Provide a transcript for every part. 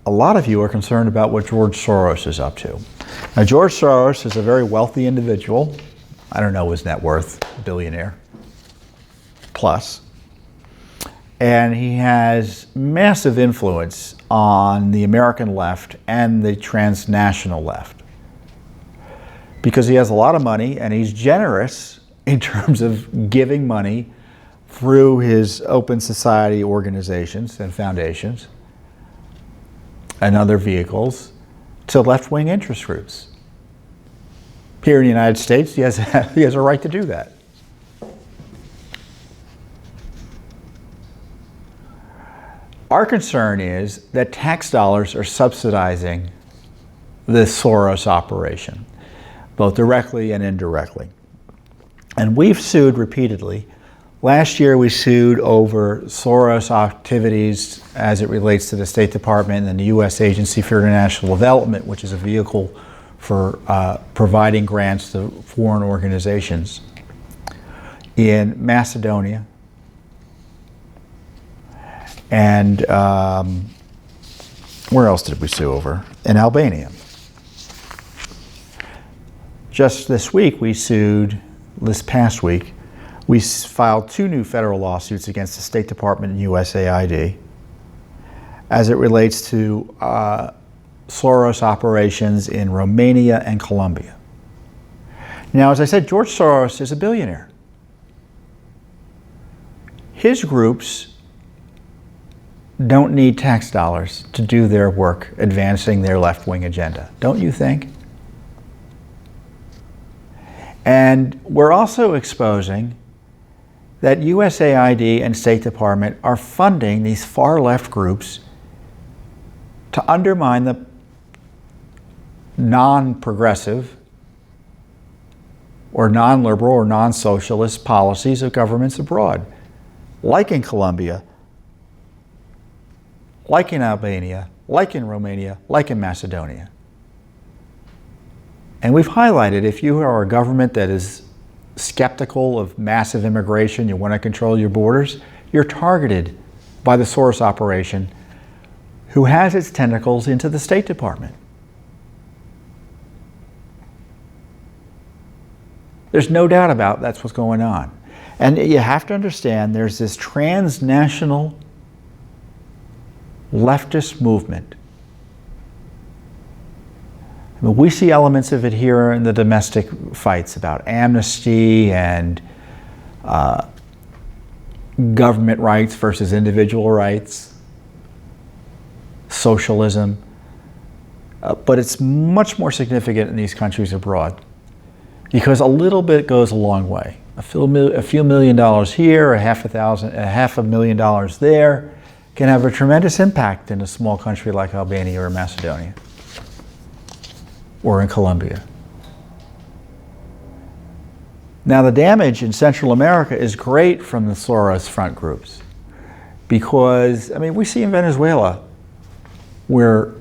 a lot of you are concerned about what George Soros is up to. Now, George Soros is a very wealthy individual. I don't know his net worth, billionaire plus. And he has massive influence on the American left and the transnational left, because he has a lot of money and he's generous in terms of giving money through his open society organizations and foundations and other vehicles to left-wing interest groups. Here in the United States, he has a right to do that. Our concern is that tax dollars are subsidizing this Soros operation, both directly and indirectly. And we've sued repeatedly. Last year we sued over Soros activities as it relates to the State Department and the U.S. Agency for International Development, which is a vehicle for providing grants to foreign organizations in Macedonia. And where else did we sue over? In Albania. Just this week we sued, this past week, we filed 2 new federal lawsuits against the State Department and USAID as it relates to Soros operations in Romania and Colombia. Now, as I said, George Soros is a billionaire. His groups don't need tax dollars to do their work advancing their left-wing agenda, don't you think? And we're also exposing that USAID and State Department are funding these far-left groups to undermine the non-progressive or non-liberal or non-socialist policies of governments abroad, like in Colombia, like in Albania, like in Romania, like in Macedonia. And we've highlighted, if you are a government that is skeptical of massive immigration, you want to control your borders, you're targeted by the Soros operation, who has its tentacles into the State Department. There's no doubt about that's what's going on. And you have to understand there's this transnational leftist movement. I mean, we see elements of it here in the domestic fights about amnesty and government rights versus individual rights, socialism, but it's much more significant in these countries abroad, because a little bit goes a long way. A few $1 million here, $500,000 there, can have a tremendous impact in a small country like Albania or Macedonia or in Colombia. Now, the damage in Central America is great from the Soros front groups, because, I mean, we see in Venezuela where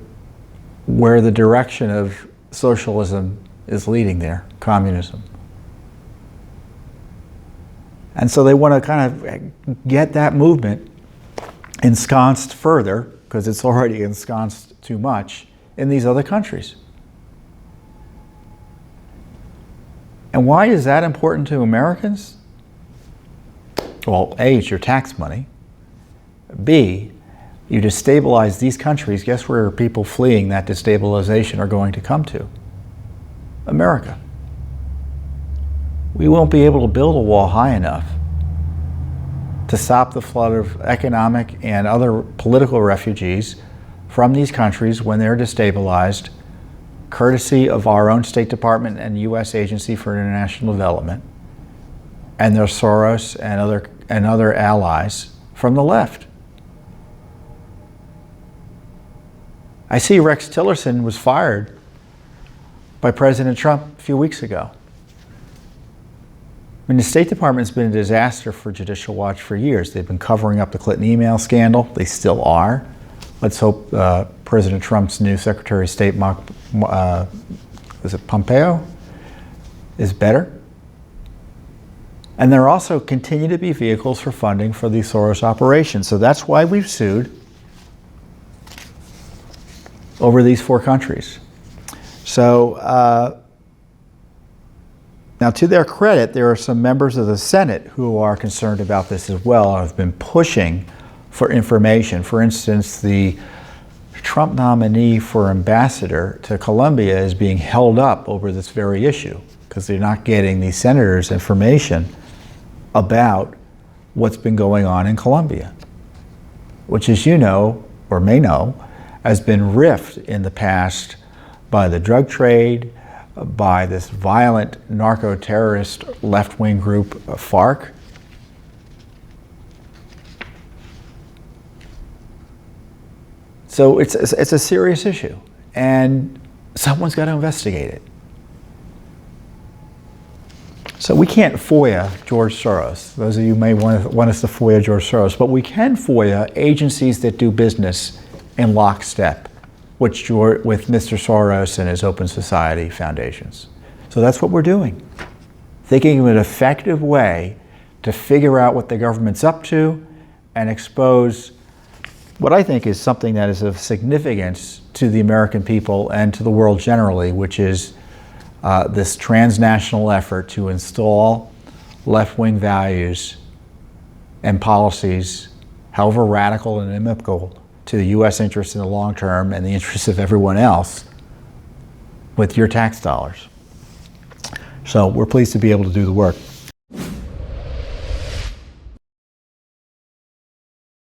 the direction of socialism is leading there, communism. And so they want to kind of get that movement ensconced further, because it's already ensconced too much, in these other countries. And why is that important to Americans? Well, A, it's your tax money. B, you destabilize these countries. Guess where people fleeing that destabilization are going to come to? America. We won't be able to build a wall high enough to stop the flood of economic and other political refugees from these countries when they're destabilized, courtesy of our own State Department and U.S. Agency for International Development and their Soros and other allies from the left. I see Rex Tillerson was fired by President Trump a few weeks ago. I mean, the State Department's been a disaster for Judicial Watch for years. They've been covering up the Clinton email scandal. They still are. Let's hope President Trump's new Secretary of State, is it Pompeo, is better. And there also continue to be vehicles for funding for the Soros operation. So that's why we've sued over these 4 countries. So now, to their credit, there are some members of the Senate who are concerned about this as well and have been pushing for information. For instance, the Trump nominee for ambassador to Colombia is being held up over this very issue because they're not getting these senators information about what's been going on in Colombia, which, as you know, or may know, has been riffed in the past by the drug trade, by this violent narco-terrorist left-wing group, FARC. So it's a serious issue, and someone's got to investigate it. So we can't FOIA George Soros. Those of you may want us to FOIA George Soros, but we can FOIA agencies that do business in lockstep with Mr. Soros and his Open Society foundations. So that's what we're doing. Thinking of an effective way to figure out what the government's up to and expose what I think is something that is of significance to the American people and to the world generally, which is this transnational effort to install left-wing values and policies, however radical and inimical to the U.S. interests in the long term and the interests of everyone else with your tax dollars. So we're pleased to be able to do the work.